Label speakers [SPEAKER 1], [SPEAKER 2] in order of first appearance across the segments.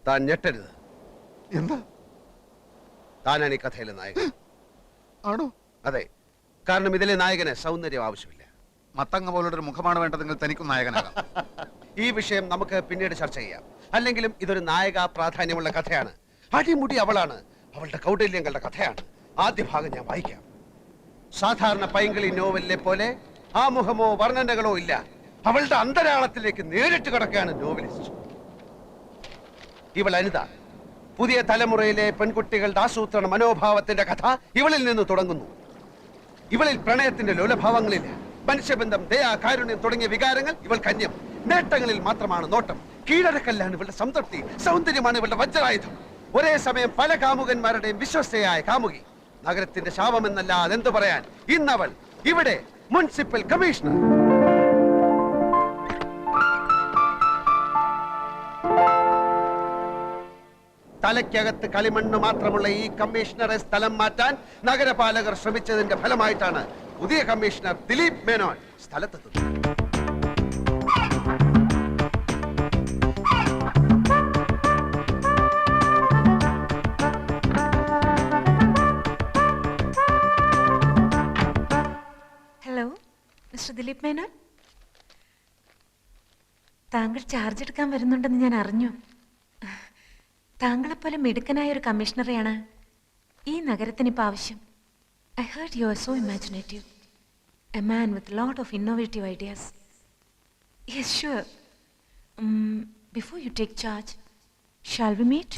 [SPEAKER 1] താൻ ഞെട്ടരുത്.
[SPEAKER 2] എന്താ?
[SPEAKER 1] താനാണ് ഈ കഥയിലെ നായകൻ.
[SPEAKER 2] ആണോ?
[SPEAKER 1] അതെ, കാരണം ഇതിലെ നായകന് സൗന്ദര്യം ആവശ്യമില്ല.
[SPEAKER 2] മത്തങ്ങ പോലുള്ളൊരു മുഖമാണ് വേണ്ടതെങ്കിൽ തനിക്കും നായകനാകാം.
[SPEAKER 1] ഈ വിഷയം നമുക്ക് പിന്നീട് ചർച്ച ചെയ്യാം. അല്ലെങ്കിലും ഇതൊരു നായക പ്രാധാന്യമുള്ള കഥയാണ്. അടിമുടി അവളാണ്, അവളുടെ കൗടില്യങ്ങളുടെ കഥയാണ്. ആദ്യ ഭാഗം ഞാൻ വായിക്കാം. സാധാരണ പൈങ്കിളി നോവലിലെ പോലെ ആമുഖമോ വർണ്ണനകളോ ഇല്ല. അവളുടെ അന്തരാളത്തിലേക്ക് നേരിട്ട് കിടക്കുകയാണ് നോവലിസ്റ്റ്. ഇവൾ അനിത. പുതിയ തലമുറയിലെ പെൺകുട്ടികളുടെ ആസൂത്രണ മനോഭാവത്തിന്റെ കഥ ഇവളിൽ നിന്ന് തുടങ്ങുന്നു. ഇവളിൽ പ്രണയത്തിന്റെ ലോലഭാവങ്ങളില്ല. മനുഷ്യബന്ധം, ദയ, കാരുണ്യം തുടങ്ങിയ വികാരങ്ങൾ ഇവൾ കന്യം. നേട്ടങ്ങളിൽ മാത്രമാണ് നോട്ടം. കീഴടക്കല്ലാണ് ഇവളുടെ സംതൃപ്തി. സൗന്ദര്യമാണ് ഇവളുടെ വജ്രായുധം. ഒരേ സമയം പല കാമുകന്മാരുടെയും വിശ്വസ്തയായ കാമുകി. നഗരത്തിന്റെ ശാപമെന്നല്ല അതെന്തു പറയാൻ. ഇന്നവൾ ഇവിടെ മുനിസിപ്പൽ കമ്മീഷണർ. തലയ്ക്കകത്ത് കളിമണ്ണ് മാത്രമുള്ള ഈ കമ്മീഷണറെ സ്ഥലം മാറ്റാൻ നഗരപാലകർ ശ്രമിച്ചതിന്റെ ഫലമായിട്ടാണ് പുതിയ കമ്മീഷണർ ദിലീപ് മേനോൻ സ്ഥലത്തെത്തുന്നത്.
[SPEAKER 3] Hello, mister Dileep Menon. താങ്കൾ ചാർജ് എടുക്കാൻ വരുന്നുണ്ടെന്ന് ഞാൻ അറിഞ്ഞു. താങ്കളെപ്പോലെ മിടുക്കനായ ഒരു കമ്മീഷണറെയാണ് ഈ നഗരത്തിന് ഇപ്പോൾ ആവശ്യം. I heard you are so imaginative. A man with a lot of innovative ideas. Yes, sure. Before you take charge, shall we meet?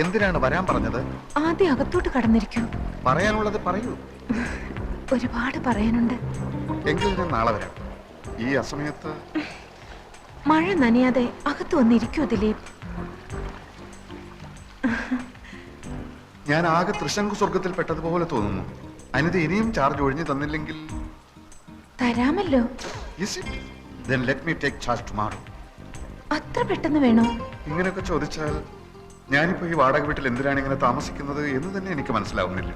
[SPEAKER 2] എന്തിനാണ് വരാൻ പറഞ്ഞത്?
[SPEAKER 3] ആദ്യം അകത്തോട്ട് കടന്നിരിക്കൂ.
[SPEAKER 2] പറയാനുള്ളത് പറയൂ.
[SPEAKER 3] ഒരുപാട് പറയാനുണ്ട്.
[SPEAKER 2] എങ്കിൽ ഞാൻ നാളെ വരാം. ഈ അസമയത്ത്
[SPEAKER 3] മഴ നനയാതെ അകത്ത് വന്നിരിക്കൂ ദിലീപ്.
[SPEAKER 2] ഞാൻ ആകെ ത്രിശങ്കു സ്വർഗത്തിൽ പെട്ടതുപോലെ തോന്നുന്നു. അനിത ഇനിയും ചാർജ് ഒഴിഞ്ഞു തന്നില്ലെങ്കിൽ
[SPEAKER 3] തരാമല്ലോ.
[SPEAKER 2] Then let me take charge tomorrow.
[SPEAKER 3] അത്ര പെട്ടെന്ന് വേണോ?
[SPEAKER 2] ഇങ്ങനെയൊക്കെ ചോദിച്ചാൽ ഞാനിപ്പോ ഈ വാടക വീട്ടിൽ എന്തിനാണ് ഇങ്ങനെ താമസിക്കുന്നത് എന്ന് തന്നെ എനിക്ക് മനസ്സിലാവുന്നില്ല.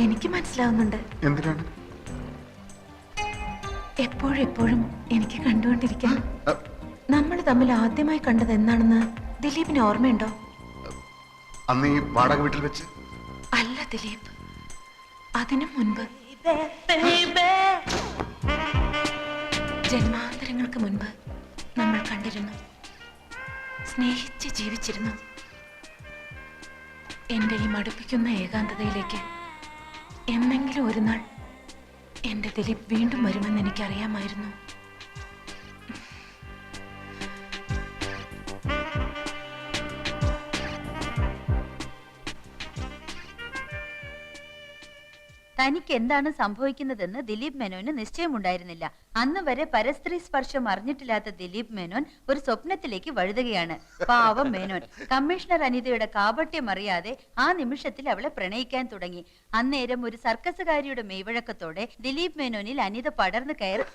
[SPEAKER 3] എനിക്ക് മനസ്സിലാവുന്നുണ്ട്.
[SPEAKER 2] എന്തിനാണ്?
[SPEAKER 3] എപ്പോഴും എനിക്ക് കണ്ടുകൊണ്ടിരിക്കാൻ. നമ്മൾ തമ്മിൽ ആദ്യമായി കണ്ടത് എന്നാണെന്ന് ദിലീപിന് ഓർമ്മയുണ്ടോ?
[SPEAKER 2] അന്ന് ഈ വാടക വീട്ടിൽ വെച്ച്
[SPEAKER 3] അല്ല ദിലീപ്, അതിനു മുൻപ്. ജന്മാന്തരങ്ങൾക്ക് മുൻപ് നമ്മൾ കണ്ടിരുന്നു, സ്നേഹിച്ച് ജീവിച്ചിരുന്നു. എന്റെ ഈ മടുപ്പിക്കുന്ന ഏകാന്തതയിലേക്ക് എന്നെങ്കിലും ഒരു നാൾ എന്റെ ദിലീപ് വീണ്ടും വരുമെന്ന് എനിക്കറിയാമായിരുന്നു.
[SPEAKER 4] തനിക്ക് എന്താണ് സംഭവിക്കുന്നതെന്ന് ദിലീപ് മേനോന് നിശ്ചയമുണ്ടായിരുന്നില്ല. അന്ന് വരെ പരസ്ത്രീ സ്പർശം അറിഞ്ഞിട്ടില്ലാത്ത ദിലീപ് മേനോൻ ഒരു സ്വപ്നത്തിലേക്ക് വഴുതുകയാണ്. പാവം മേനോൻ കമ്മീഷണർ അനിതയുടെ കാപട്യം അറിയാതെ ആ നിമിഷത്തിൽ അവളെ പ്രണയിക്കാൻ തുടങ്ങി. അന്നേരം ഒരു സർക്കസുകാരിയുടെ മെയ്വഴക്കത്തോടെ ദിലീപ് മേനോനിൽ അനിത പടർന്നു കയറി.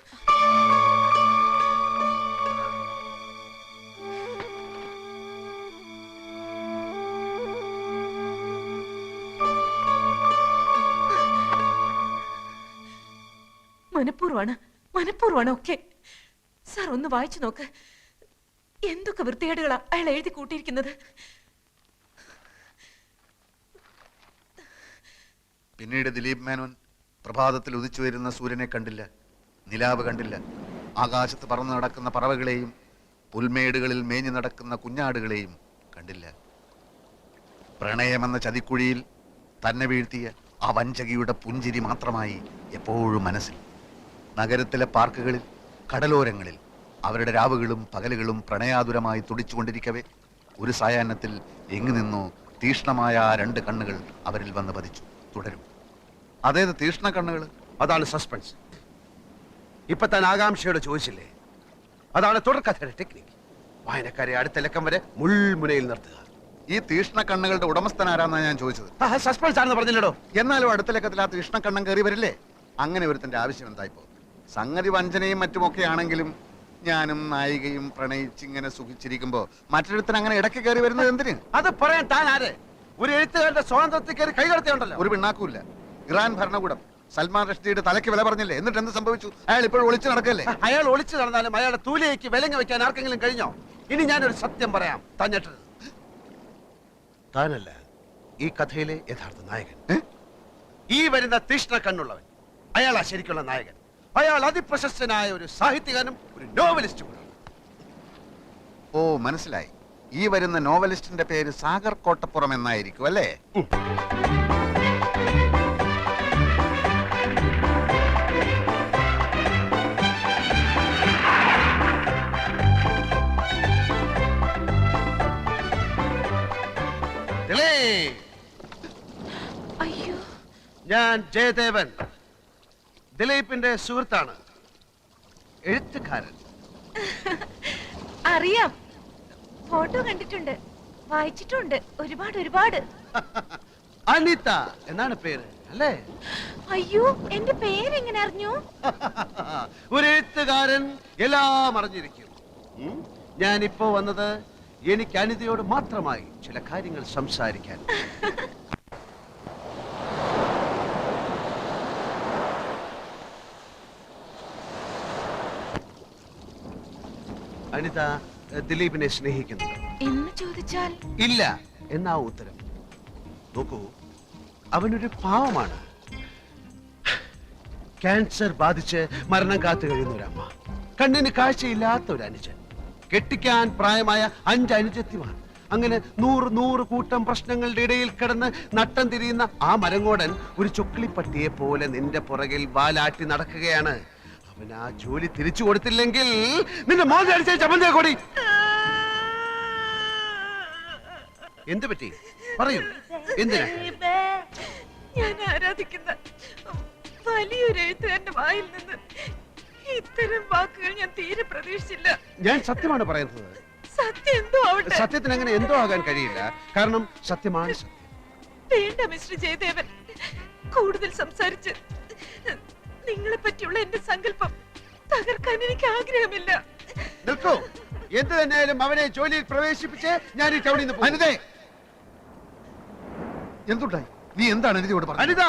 [SPEAKER 3] മനഃപൂർവ്വമാണ് ഒക്കെ. സാർ ഒന്ന് വായിച്ചു നോക്ക്. എന്തൊക്കെ വൃത്തികേടുകളാ അയാൾ എഴുതി കൂട്ടിയിരിക്കുന്നത്.
[SPEAKER 2] പിന്നീട് ദിലീപ് മേനോൻ പ്രഭാതത്തിൽ ഉദിച്ചു വരുന്ന സൂര്യനെ കണ്ടില്ല, നിലാവ് കണ്ടില്ല, ആകാശത്ത് പറന്നു നടക്കുന്ന പറവകളെയും പുൽമേടുകളിൽ മേഞ്ഞു നടക്കുന്ന കുഞ്ഞാടുകളെയും കണ്ടില്ല. പ്രണയമെന്ന ചതിക്കുഴിയിൽ തന്നെ വീഴ്ത്തിയ ആ വഞ്ചകിയുടെ പുഞ്ചിരി മാത്രമായി എപ്പോഴും മനസ്സിൽ. നഗരത്തിലെ പാർക്കുകളിൽ, കടലോരങ്ങളിൽ അവരുടെ രാവുകളും പകലുകളും പ്രണയാതുരമായി തുടിച്ചുകൊണ്ടിരിക്കവേ ഒരു സായാഹ്നത്തിൽ എങ്ങു നിന്നോ തീഷ്ണമായ ആ രണ്ട് കണ്ണുകൾ അവരിൽ വന്ന് പതിച്ചു. തുടരും. അതേത് തീഷ്ണ കണ്ണുകൾ?
[SPEAKER 1] അതാണ് സസ്പെൻസ്. ഇപ്പൊ താൻ ആകാംക്ഷയോട് ചോദിച്ചില്ലേ, അതാണ് തുടർക്കഥയുടെ ടെക്നിക്ക്. വായനക്കാരെ അടുത്ത ലക്കം വരെ മുൾമുനയിൽ നിർത്തുക.
[SPEAKER 2] ഈ തീഷ്ണ കണ്ണുകളുടെ ഉടമസ്ഥൻ ആരാന്നാണ് ഞാൻ ചോദിച്ചത്.
[SPEAKER 1] സസ്പെൻസ് ആണെന്ന് പറഞ്ഞില്ലടോ.
[SPEAKER 2] എന്നാലും അടുത്ത ലക്കത്തിൽ ആ തീഷ്ണ കണ്ണം കയറി വരില്ലേ? അങ്ങനെ ഒരുത്തന്റെ ആവശ്യം എന്തായിപ്പോ? സംഗതി വഞ്ചനയും മറ്റുമൊക്കെ ആണെങ്കിലും ഞാനും നായികയും പ്രണയിച്ചിങ്ങനെ സുഖിച്ചിരിക്കുമ്പോ മറ്റൊരുത്തൻ അങ്ങനെ ഇടയ്ക്ക് കയറി വരുന്നത് എന്തിന്?
[SPEAKER 1] അത് പറയാൻ താൻ ആര്? ഒരു എഴുത്തുകാരുടെ സ്വാതന്ത്ര്യത്തിൽ കയറി കൈകടത്തിയുണ്ടല്ലോ.
[SPEAKER 2] ഒരു പിണ്ണാക്കൂല്ല. ഇറാൻ ഭരണകൂടം സൽമാൻ റഷ്ദിയുടെ തലയ്ക്ക് വില പറഞ്ഞില്ലേ? എന്നിട്ട് എന്ത് സംഭവിച്ചു? അയാൾ ഇപ്പോഴും ഒളിച്ചു നടക്കല്ലേ?
[SPEAKER 1] അയാൾ ഒളിച്ചു നടന്നാലും അയാളുടെ തൂലിയേക്ക് വിലങ്ങ് വെക്കാൻ ആർക്കെങ്കിലും കഴിഞ്ഞോ? ഇനി ഞാനൊരു സത്യം പറയാം, തഞ്ഞിട്ട് താനല്ല ഈ കഥയിലെ യഥാർത്ഥ നായകൻ. ഈ വരുന്ന തീഷ്ണ കണ്ണുള്ളവൻ അയാളാ ശരിക്കുള്ള നായകൻ. അയാൾ അതിപ്രശസ്തനായ ഒരു സാഹിത്യകാരനും ഒരു നോവലിസ്റ്റും കൂടി.
[SPEAKER 2] ഓ, മനസ്സിലായി. ഈ വരുന്ന നോവലിസ്റ്റിന്റെ പേര് സാഗർ കോട്ടപ്പുറം എന്നായിരിക്കും അല്ലേ?
[SPEAKER 3] അയ്യോ,
[SPEAKER 1] ഞാൻ ജയദേവൻ, ദിലീപിന്റെ സുഹൃത്താണ്, എഴുത്തുകാരൻ.
[SPEAKER 3] അറിയാം, ഫോട്ടോ കണ്ടിട്ടുണ്ട്, വായിച്ചിട്ടുണ്ട് ഒരുപാട്.
[SPEAKER 1] അനിത എന്നാണ് പേര് അല്ലേ?
[SPEAKER 3] അയ്യോ, എന്റെ പേരെങ്ങനെ അറിഞ്ഞു?
[SPEAKER 1] ഒരു എഴുത്തുകാരൻ എല്ലാം അറിഞ്ഞിരിക്കും. ഞാനിപ്പോ വന്നത് എനിക്ക് അനിതയോട് മാത്രമായി ചില കാര്യങ്ങൾ സംസാരിക്കാൻ. അനിത ദിലീപിനെ സ്നേഹിക്കുന്നുണ്ടോ
[SPEAKER 3] എന്ന് ചോദിച്ചാൽ
[SPEAKER 1] ഇല്ല എന്നാ ഉത്തരം. നോക്കൂ, അവനൊരു പാവമാണ്. ക്യാൻസർ ബാധിച്ച് മരണം കാത്തു കഴിയുന്ന ഒരമ്മ, കണ്ണിന് കാഴ്ചയില്ലാത്ത ഒരു അനുജൻ, കെട്ടിക്കാൻ പ്രായമായ 5 അനുജത്തിമാർ, അങ്ങനെ 100 കൂട്ടം പ്രശ്നങ്ങളുടെ ഇടയിൽ കിടന്ന് നട്ടം തിരിയുന്ന ആ മരങ്ങോടൻ ഒരു ചൊക്കിളിപ്പട്ടിയെ പോലെ നിന്റെ പുറകിൽ വാലാട്ടി നടക്കുകയാണ്. അവൻ ആ ജോലി തിരിച്ചു കൊടുത്തില്ലെങ്കിൽ നിന്റെ മോൻ അടിച്ച ചമ്മന്തിയെ കൂടി. എന്ത് പറ്റി പറയൂ, എന്തിനാ?
[SPEAKER 3] ഞാൻ ആരാധിക്കുന്ന വലിയൊരു എഴുത്തുകാരന്റെ വായിൽ നിന്ന് ഇത്തരം വാക്കുകൾ ഞാൻ തീരെ പ്രതീക്ഷിച്ചില്ല.
[SPEAKER 1] ഞാൻ സത്യമാണ് പറയുന്നത്.
[SPEAKER 3] സത്യം എന്തോ ആവട്ടെ.
[SPEAKER 1] സത്യത്തിന് അങ്ങനെ എന്തോ ആകാൻ കഴിയില്ല, കാരണം സത്യമാണ് സത്യം.
[SPEAKER 3] വേണ്ട മിസ്റ്റർ ജയദേവൻ, കൂടുതൽ സംസാരിച്ച് നിങ്ങളെ പറ്റിയുള്ള എന്റെ സങ്കല്പം തകർക്കാൻ എനിക്ക് ആഗ്രഹമില്ല.
[SPEAKER 1] നിൽക്കൂ, എന്ത് തന്നെയായാലും അവനെ ജോലിയിൽ പ്രവേശിപ്പിച്ച് ഞാൻ ഈ ടൗണിൽ നിന്ന് പോകും.
[SPEAKER 2] അനിതേ, എന്തുണ്ടായി? നീ എന്താണ് അനിതയോട് പറഞ്ഞത്?
[SPEAKER 1] അനിത,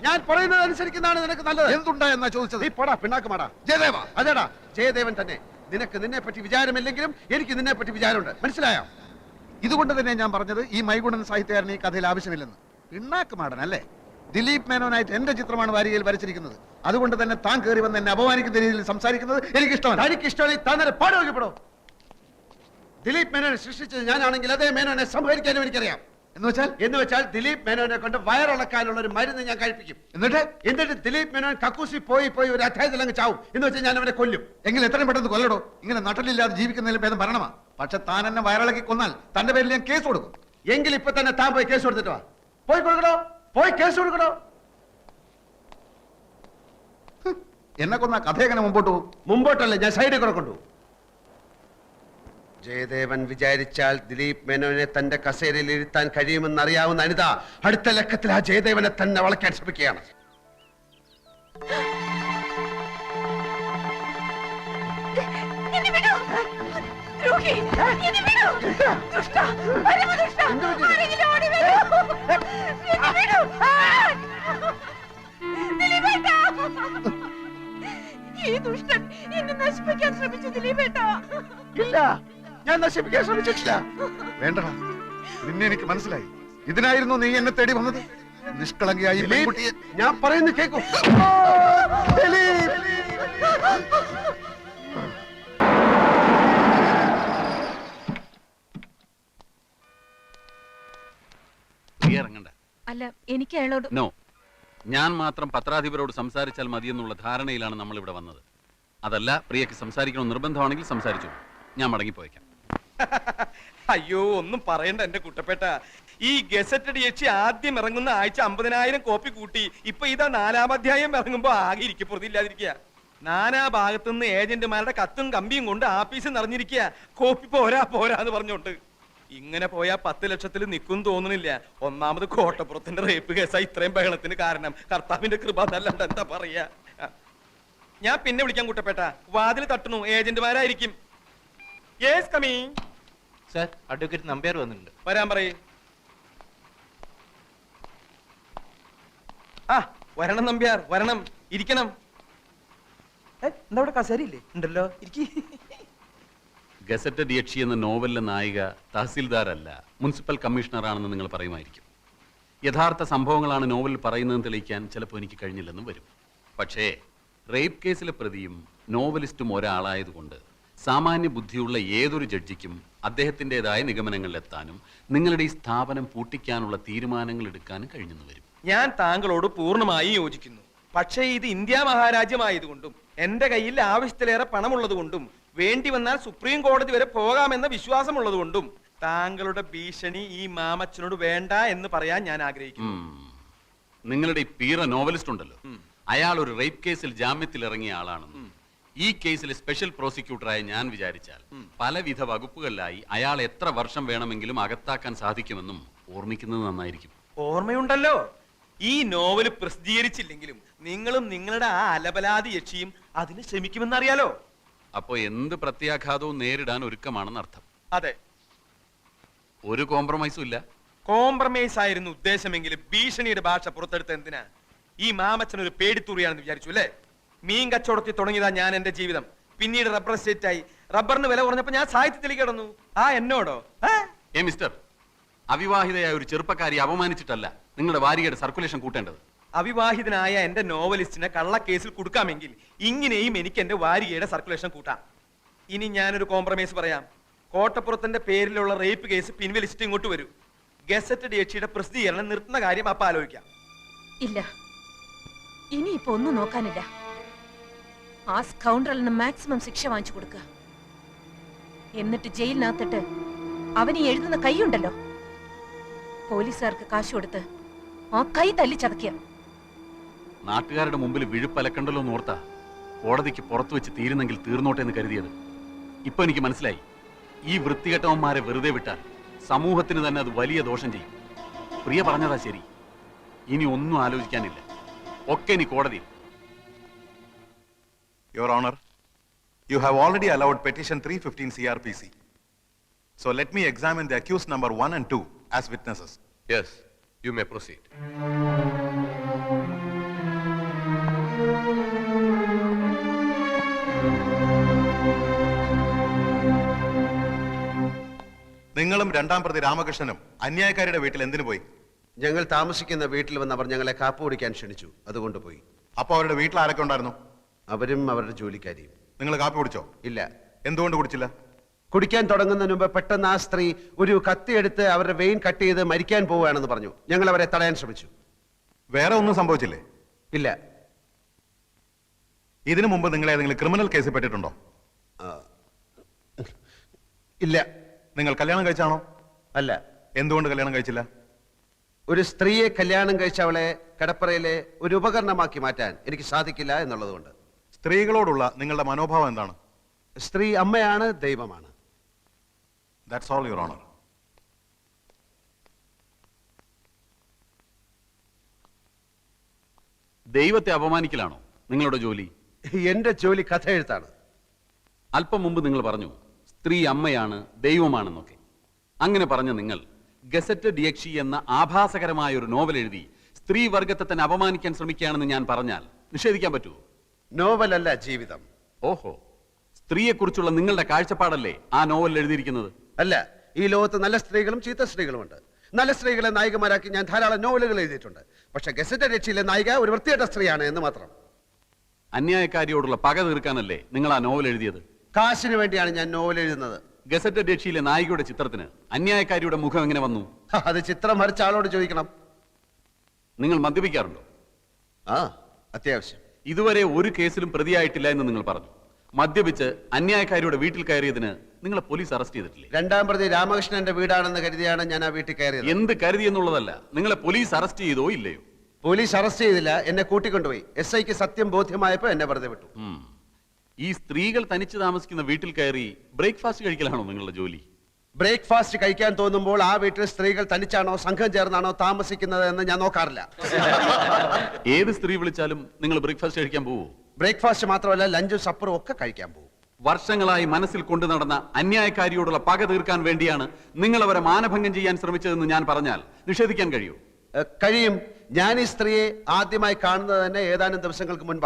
[SPEAKER 1] ഞാൻ പറയുന്നത് അനുസരിക്കുന്നതാണ് നിനക്ക് നല്ലത്.
[SPEAKER 2] എന്തുണ്ടായെന്നാ ചോദിച്ചത്?
[SPEAKER 1] നീ പോടാ, പിണ്ണാക്കുമാടാ.
[SPEAKER 2] ജയദേവ,
[SPEAKER 1] അതേടാ, ജയദേവൻ തന്നെ. നിനക്ക് നിന്നെ പറ്റി വിചാരമില്ലെങ്കിലും എനിക്ക് നിന്നെ പറ്റി വിചാരമുണ്ട്, മനസ്സിലായോ?
[SPEAKER 2] ഇതുകൊണ്ട് തന്നെ ഞാൻ പറഞ്ഞത് ഈ മൈഗുണൻ സാഹിത്യകാരൻ ഈ കഥയിൽ ആവശ്യമില്ലെന്ന്. പിണ്ണാക്ക് മാടൻ അല്ലേ? ദിലീപ് മേനോനായിട്ട് എന്റെ ചിത്രമാണ് വാരികയിൽ വരച്ചിരിക്കുന്നത്. അതുകൊണ്ട് തന്നെ താൻ കയറി വന്ന് എന്നെ അപമാനിക്കുന്ന രീതിയിൽ സംസാരിക്കുന്നത് എനിക്ക് ഇഷ്ടമല്ല.
[SPEAKER 1] തനിക്ക് ഇഷ്ടമായി തന്നെ പാടുവെക്കപ്പെടോ. ദിലീപ് മേനോനെ സൃഷ്ടിച്ചത് ഞാനാണെങ്കിൽ അതേ മേനോനെ സംഹരിക്കാനും എനിക്കറിയാം. എന്ന് വെച്ചാൽ ദിലീപ് മേനോനെ കൊണ്ട് വയറിളക്കാനുള്ള ഒരു മരുന്ന് ഞാൻ കഴിപ്പിക്കും. എന്നിട്ട് ദിലീപ് മേനോൻ കക്കൂസി പോയി ഒരു അധ്യായത്തിൽ അങ്ങ് ചാവും. എന്ന് വെച്ചാൽ ഞാൻ അവനെ കൊല്ലും.
[SPEAKER 2] എങ്കിൽ എത്രയും പെട്ടെന്ന് കൊല്ലടോ. ഇങ്ങനെ നട്ടലില്ലാതെ ജീവിക്കുന്നതിലും ഭേദം ഭരണമാ. പക്ഷെ താൻ എന്നെ വയറിളക്കി കൊന്നാൽ തന്റെ പേരിൽ ഞാൻ കേസ് കൊടുക്കും.
[SPEAKER 1] എങ്കിൽ ഇപ്പൊ തന്നെ താൻ പോയി കേസ് കൊടുത്തിട്ട് വാ. പോയി കൊടുക്കണോ, പോയി കേസ് കൊടുക്കണോ.
[SPEAKER 2] എന്നെ കൊന്ന കഥ എങ്ങനെ മുമ്പോട്ട് പോകും?
[SPEAKER 1] മുമ്പോട്ടല്ലേ, ഞാൻ സൈഡിൽ കൂടെ കൊണ്ടുപോകും. ജയദേവൻ വിചാരിച്ചാൽ ദിലീപ് മേനോനെ തന്റെ കസേരയിൽ ഇരുത്താൻ കഴിയുമെന്ന് അറിയാവുന്ന അനിത അടുത്ത ലക്കത്തിൽ ആ ജയദേവനെ തന്നെ വളയ്ക്കാൻ ശ്രമിക്കുകയാണ്.
[SPEAKER 3] ഈ ദുഷ്ടൻ എന്നെ നശിപ്പിക്കാൻ ശ്രമിച്ചു ദിലീപേട്ടാ.
[SPEAKER 1] ഇല്ല, ഞാൻ നശിപ്പിക്കാൻ ശ്രമിച്ചിട്ടില്ല.
[SPEAKER 2] വേണ്ടടാ, നിന്നെ എനിക്ക് മനസ്സിലായി. ഇതിനായിരുന്നു നീ എന്നെ തേടി വന്നത്. നിഷ്കളങ്കയായി പെൺകുട്ടിയെ
[SPEAKER 1] ഞാൻ പറയുന്നത് കേൾക്കൂ.
[SPEAKER 5] ഇറങ്ങണ്ട.
[SPEAKER 3] അല്ല, എനിക്ക് അയാളോട്
[SPEAKER 5] നോ, ഞാൻ മാത്രം പത്രാധിപരോട് സംസാരിച്ചാൽ മതിയെന്നുള്ള ധാരണയിലാണ് നമ്മൾ ഇവിടെ വന്നത്. അതല്ല, പ്രിയക്ക് സംസാരിക്കണം നിർബന്ധമാണെങ്കിൽ സംസാരിച്ചു. ഞാൻ മടങ്ങിപ്പോയേക്കാം.
[SPEAKER 6] അയ്യോ, ഒന്നും പറയണ്ട എന്റെ കുട്ടപ്പേട്ട. ഈ ഗസറ്റഡ് യക്ഷി ആദ്യം ഇറങ്ങുന്ന ആഴ്ച 50,000 കോപ്പി കൂട്ടി. ഇപ്പൊ ഇതാ 4-ാം അധ്യായം ഇറങ്ങുമ്പോ ആകെ ഇരിക്കപ്പുറത്തില്ലാതിരിക്കുക. നാനാ ഭാഗത്തുനിന്ന് ഏജന്റുമാരുടെ കത്തും കമ്പിയും കൊണ്ട് ആഫീസ് നിറഞ്ഞിരിക്കുക. കോപ്പി പോരാന്ന് പറഞ്ഞോണ്ട്. ഇങ്ങനെ പോയാ 10 ലക്ഷത്തിൽ നിൽക്കും തോന്നുന്നില്ല. ഒന്നാമത് കോട്ടപ്പുറത്തിന്റെ റേപ്പ് കേസാ ഇത്രയും ബഹളത്തിന് കാരണം. കർത്താവിന്റെ കൃപ എന്നല്ലാണ്ട് എന്താ പറയാ. ഞാൻ പിന്നെ വിളിക്കാൻ കുട്ടപ്പേട്ട. വാതിൽ തട്ടണു, ഏജന്റുമാരായിരിക്കും. Yes, coming.
[SPEAKER 7] Sir, advocate Nambiar വന്നിട്ടുണ്ട്.
[SPEAKER 6] വരാൻ പറയേ. ആ, വരണം നമ്പ്യാർ, വരണം, ഇരിക്കണം. എന്താ അവിടെ കസേരയില്ലേ? ഉണ്ടല്ലോ, ഇരിക്കി.
[SPEAKER 5] ഗസറ്റഡ് യക്ഷി എന്ന നോവലിലെ നായിക തഹസിൽദാരല്ല, മുനിസിപ്പൽ കമ്മീഷണറാണെന്ന് നിങ്ങൾ പറയുമായിരിക്കും. യഥാർത്ഥ സംഭവങ്ങളാണ് നോവലിൽ പറയുന്നതെന്ന് തെളിയിക്കാൻ ചിലപ്പോൾ എനിക്ക് കഴിഞ്ഞില്ലെന്നും വരും. പക്ഷേ റേപ്പ് കേസിലെ പ്രതിയും നോവലിസ്റ്റും ഒരാളായതുകൊണ്ട് സാമാന്യ ബുദ്ധിയുള്ള ഏതൊരു ജഡ്ജിക്കും അദ്ദേഹത്തിൻ്റെതായ നിഗമനങ്ങളിലെത്താനും നിങ്ങളുടെ ഈ സ്ഥാപനം പൂട്ടിക്കാനുള്ള തീരുമാനങ്ങൾ എടുക്കാനും കഴിഞ്ഞെന്ന് വരും.
[SPEAKER 6] ഞാൻ താങ്കളോട് പൂർണ്ണമായി യോജിക്കുന്നു. പക്ഷേ ഇത് ഇന്ത്യ മഹാരാജ്യമായതുകൊണ്ടും എന്റെ കയ്യിൽ ആവശ്യത്തിലേറെ പണമുള്ളതുകൊണ്ടും വേണ്ടി വന്നാൽ സുപ്രീം കോടതി വരെ പോകാമെന്ന വിശ്വാസമുള്ളതുകൊണ്ടും താങ്കളുടെ ഭീഷണി ഈ മാമച്ചനോട് വേണ്ട എന്ന് പറയാൻ ഞാൻ ആഗ്രഹിക്കുന്നു.
[SPEAKER 5] നിങ്ങളുടെ ഈ പീറ നോവലിസ്റ്റ് ഉണ്ടല്ലോ, അയാൾ ഒരു റേപ്പ് കേസിൽ ജാമ്യത്തിൽ ഇറങ്ങിയ ആളാണെന്നും ഈ കേസിൽ സ്പെഷ്യൽ പ്രോസിക്യൂട്ടറായി ഞാൻ വിചാരിച്ചാൽ പലവിധ വകുപ്പുകളിലായി അയാൾ എത്ര വർഷം വേണമെങ്കിലും അകത്താക്കാൻ സാധിക്കുമെന്നും ഓർമ്മിക്കുന്നത് നന്നായിരിക്കും.
[SPEAKER 6] ഓർമ്മയുണ്ടല്ലോ, ഈ നോവൽ പ്രസിദ്ധീകരിച്ചില്ലെങ്കിലും നിങ്ങളും നിങ്ങളുടെ ആ അലബലാതി യക്ഷിയും അതിന് ശ്രമിക്കുമെന്നറിയാലോ.
[SPEAKER 5] അപ്പോ എന്ത് പ്രത്യാഘാതവും നേരിടാൻ ഒരുക്കമാണെന്ന് അർത്ഥം.
[SPEAKER 6] അതെ,
[SPEAKER 5] ഒരു കോംപ്രമൈസും ഇല്ല.
[SPEAKER 6] കോംപ്രമൈസ് ആയിരുന്നു ഉദ്ദേശമെങ്കിലും ഭീഷണിയുടെ ഭാഷ പുറത്തെടുത്ത് എന്തിനാ? ഈ മാമച്ചൻ ഒരു പേടിത്തൂറിയാണെന്ന് വിചാരിച്ചു അല്ലേ? മീൻ കച്ചവടത്തിൽ തുടങ്ങിയതാ ഞാൻ എന്റെ ജീവിതം. പിന്നീട് റബ്ബർ എസ്റ്റേറ്റ് ആയി. റബ്ബറിന് വില കുറഞ്ഞപ്പോ ഞാൻ സാഹിത്യത്തിലേക്ക് കിടന്നു. എന്നോടോ?
[SPEAKER 5] മിസ്റ്റർ, അവിവാഹിതയായ ഒരു ചെറുപ്പക്കാരി അപമാനിച്ചിട്ടല്ല നിങ്ങളുടെ വാരികയുടെ സർക്കുലേഷൻ കൂട്ടേണ്ടത്.
[SPEAKER 6] അവിവാഹിതനായ എന്റെ നോവലിസ്റ്റിനെ കള്ളക്കേസിൽ കൊടുക്കാമെങ്കിൽ ഇങ്ങനെയും എനിക്ക് എന്റെ വാരികയുടെ സർക്കുലേഷൻ കൂട്ടാം. ഇനി ഞാനൊരു കോംപ്രമൈസ് പറയാം. കോട്ടപ്പുറത്തിന്റെ പേരിലുള്ള റേപ്പ് കേസ് പിൻവലിച്ചിട്ട് ഇങ്ങോട്ട് വരൂ. ഗസറ്റഡ് യക്ഷിയുടെ പ്രസിദ്ധീകരണം നിർത്തുന്ന കാര്യം അപ്പ ആലോചിക്കാം.
[SPEAKER 3] ഇല്ല, ഇനിയിപ്പോ ഒന്നും നോക്കാനില്ല. ആ സ്കൗണ്ടറലിന് മാക്സിമം ശിക്ഷ വാങ്ങിച്ചു കൊടുക്കുക. എന്നിട്ട് ജയിലിനകത്തിട്ട് അവന് എഴുതുന്ന കൈയുണ്ടല്ലോ, പോലീസുകാർക്ക് കാശ് കൊടുത്ത് ആ കൈ തല്ലി ചതക്കുക.
[SPEAKER 5] നാട്ടുകാരുടെ മുമ്പിൽ വിഴുപ്പലക്കണ്ടല്ലോ എന്ന് ഓർത്താ കോടതിക്ക് പുറത്തു വെച്ച് തീരുന്നെങ്കിൽ തീർന്നോട്ടെ എന്ന് കരുതിയത്. ഇപ്പൊ എനിക്ക് മനസ്സിലായി, ഈ വൃത്തികെട്ടവന്മാരെ വെറുതെ വിട്ടാൽ സമൂഹത്തിന് തന്നെ അത് വലിയ ദോഷം ചെയ്യും. പ്രിയ പറഞ്ഞതാ ശരി. ഇനി ഒന്നും ആലോചിക്കാനില്ല, ഒക്കെ ഇനി കോടതിയിൽ.
[SPEAKER 8] Your Honor, you have already allowed petition 315 CRPC. So let me examine the accused number 1 and 2 as witnesses.
[SPEAKER 9] Yes, you may proceed.
[SPEAKER 8] നിങ്ങളും രണ്ടാം പ്രതി രാമകൃഷ്ണനും അന്യായക്കാരുടെ വീട്ടിൽ എന്തിനു പോയി?
[SPEAKER 1] ഞങ്ങൾ താമസിക്കുന്ന വീട്ടിൽ വന്ന് അവർ ഞങ്ങളെ കാപ്പ് കുടിക്കാൻ ക്ഷണിച്ചു, അതുകൊണ്ട് പോയി.
[SPEAKER 8] അപ്പൊ അവരുടെ വീട്ടിൽ ആരൊക്കെ ഉണ്ടായിരുന്നു?
[SPEAKER 1] അവരും അവരുടെ ജോലിക്കാരിയും.
[SPEAKER 8] നിങ്ങൾ കാപ്പി കുടിച്ചോ?
[SPEAKER 1] ഇല്ല.
[SPEAKER 8] എന്തുകൊണ്ട് കുടിച്ചില്ല?
[SPEAKER 1] കുടിക്കാൻ തുടങ്ങുന്നതിന് മുമ്പ് പെട്ടെന്ന് ആ സ്ത്രീ ഒരു കത്തിയെടുത്ത് അവരുടെ വെയിൻ കട്ട് ചെയ്ത് മരിക്കാൻ പോവുകയാണെന്ന് പറഞ്ഞു. ഞങ്ങൾ അവരെ തടയാൻ ശ്രമിച്ചു.
[SPEAKER 8] വേറെ ഒന്നും സംഭവിച്ചില്ലേ?
[SPEAKER 1] ഇല്ല.
[SPEAKER 8] ഇതിനു മുമ്പ് നിങ്ങൾ ഏതെങ്കിലും ക്രിമിനൽ കേസിൽ പെട്ടിട്ടുണ്ടോ?
[SPEAKER 1] ഇല്ല.
[SPEAKER 8] നിങ്ങൾ കല്യാണം കഴിച്ചാണോ?
[SPEAKER 1] അല്ല.
[SPEAKER 8] എന്തുകൊണ്ട് കല്യാണം കഴിച്ചില്ല?
[SPEAKER 1] ഒരു സ്ത്രീയെ കല്യാണം കഴിച്ച അവളെ കടപ്പറയിലെ ഒരു ഉപകരണമാക്കി മാറ്റാൻ എനിക്ക് സാധിക്കില്ല എന്നുള്ളതുകൊണ്ട്.
[SPEAKER 8] സ്ത്രീകളോടുള്ള നിങ്ങളുടെ മനോഭാവം എന്താണ്?
[SPEAKER 1] സ്ത്രീ അമ്മയാണ്, ദൈവമാണ്.
[SPEAKER 8] That's all, Your Honor.
[SPEAKER 5] ദൈവത്തെ അപമാനിക്കലാണോ നിങ്ങളുടെ ജോലി?
[SPEAKER 1] എന്റെ ജോലി കഥ എഴുത്താണ്.
[SPEAKER 5] അല്പം മുമ്പ് നിങ്ങൾ പറഞ്ഞു സ്ത്രീ അമ്മയാണ്, ദൈവമാണെന്നൊക്കെ. അങ്ങനെ പറഞ്ഞ നിങ്ങൾ ഗസറ്റഡ് യക്ഷി എന്ന ആഭാസകരമായ ഒരു നോവൽ എഴുതി സ്ത്രീ വർഗത്തെ തന്നെ അപമാനിക്കാൻ ശ്രമിക്കുകയാണെന്ന് ഞാൻ പറഞ്ഞാൽ നിഷേധിക്കാൻ പറ്റുമോ?
[SPEAKER 1] നോവലല്ല, ജീവിതം.
[SPEAKER 5] ഓഹോ, സ്ത്രീയെക്കുറിച്ചുള്ള നിങ്ങളുടെ കാഴ്ചപ്പാടല്ലേ ആ നോവൽ എഴുതിയിരിക്കുന്നത്?
[SPEAKER 1] അല്ല, ഈ ലോകത്ത് നല്ല സ്ത്രീകളും ചീത്ത സ്ത്രീകളുമുണ്ട്. നല്ല സ്ത്രീകളെ നായികമാരാക്കി ഞാൻ ധാരാളം നോവലുകൾ എഴുതിയിട്ടുണ്ട്. പക്ഷെ ഗസറ്റഡ് യക്ഷിയിലെ നായിക ഒരു വൃത്തികെട്ട സ്ത്രീയാണ് എന്ന് മാത്രം.
[SPEAKER 5] അന്യായക്കാരിയോടുള്ള പക തീർക്കാനല്ലേ നിങ്ങൾ ആ നോവൽ എഴുതിയത്?
[SPEAKER 1] കാശിന് വേണ്ടിയാണ് ഞാൻ നോവൽ എഴുതുന്നത്.
[SPEAKER 5] ഗസറ്റഡ് യക്ഷിയിലെ നായികയുടെ ചിത്രത്തിന് അന്യായക്കാരിയുടെ മുഖം എങ്ങനെ വന്നു?
[SPEAKER 1] അത് ചിത്രം വരച്ച ആളോട് ചോദിക്കണം.
[SPEAKER 5] നിങ്ങൾ മദ്യപിക്കാറുണ്ടോ?
[SPEAKER 1] ആ, അത്യാവശ്യം.
[SPEAKER 5] ഇതുവരെ ഒരു കേസിലും പ്രതിയായിട്ടില്ല എന്ന് നിങ്ങൾ പറഞ്ഞു. മദ്യപിച്ച് അന്യായക്കാരിയുടെ വീട്ടിൽ കയറിയതിന് നിങ്ങളെ പോലീസ് അറസ്റ്റ് ചെയ്തിട്ടില്ലേ?
[SPEAKER 1] രണ്ടാം പ്രതി രാമകൃഷ്ണന്റെ വീടാണെന്ന് കരുതിയാണ് ഞാൻ ആ വീട്ടിൽ കയറിയത്.
[SPEAKER 5] എന്ത് കരുതി എന്നുള്ളതല്ല, നിങ്ങളെ പോലീസ് അറസ്റ്റ് ചെയ്തോ ഇല്ലയോ?
[SPEAKER 1] പോലീസ് അറസ്റ്റ് ചെയ്തില്ല, എന്നെ കൂട്ടിക്കൊണ്ടുപോയി. SIക്ക് സത്യം ബോധ്യമായപ്പോ എന്നെ വെറുതെ വിട്ടു.
[SPEAKER 5] ഈ സ്ത്രീകൾ തനിച്ച് താമസിക്കുന്ന വീട്ടിൽ കയറി ബ്രേക്ക്ഫാസ്റ്റ് കഴിക്കലാണോ നിങ്ങളുടെ ജോലി?
[SPEAKER 1] ബ്രേക്ക്ഫാസ്റ്റ് കഴിക്കാൻ തോന്നുമ്പോൾ ആ വീട്ടിൽ സ്ത്രീകൾ തനിച്ചാണോ സംഘം ചേർന്നാണോ താമസിക്കുന്നത് എന്ന് ഞാൻ നോക്കാറില്ല.
[SPEAKER 5] ഏത് സ്ത്രീ വിളിച്ചാലും നിങ്ങൾ ബ്രേക്ക്ഫാസ്റ്റ് കഴിക്കാൻ പോവോ?
[SPEAKER 1] ബ്രേക്ക്ഫാസ്റ്റ് മാത്രമല്ല, ലഞ്ചും സപ്പറും ഒക്കെ കഴിക്കാൻ പോകും.
[SPEAKER 5] വർഷങ്ങളായി മനസ്സിൽ കൊണ്ടു നടന്ന അന്യായക്കാരിയോടുള്ള പക തീർക്കാൻ വേണ്ടിയാണ് നിങ്ങൾ അവരെ മാനഭംഗം ചെയ്യാൻ ശ്രമിച്ചതെന്ന് ഞാൻ പറഞ്ഞാൽ നിഷേധിക്കാൻ കഴിയൂ?
[SPEAKER 1] കഴിയും. ഞാൻ ഈ സ്ത്രീയെ ആദ്യമായി കാണുന്നത് തന്നെ ഏതാനും ദിവസങ്ങൾക്ക് മുൻപാണ്.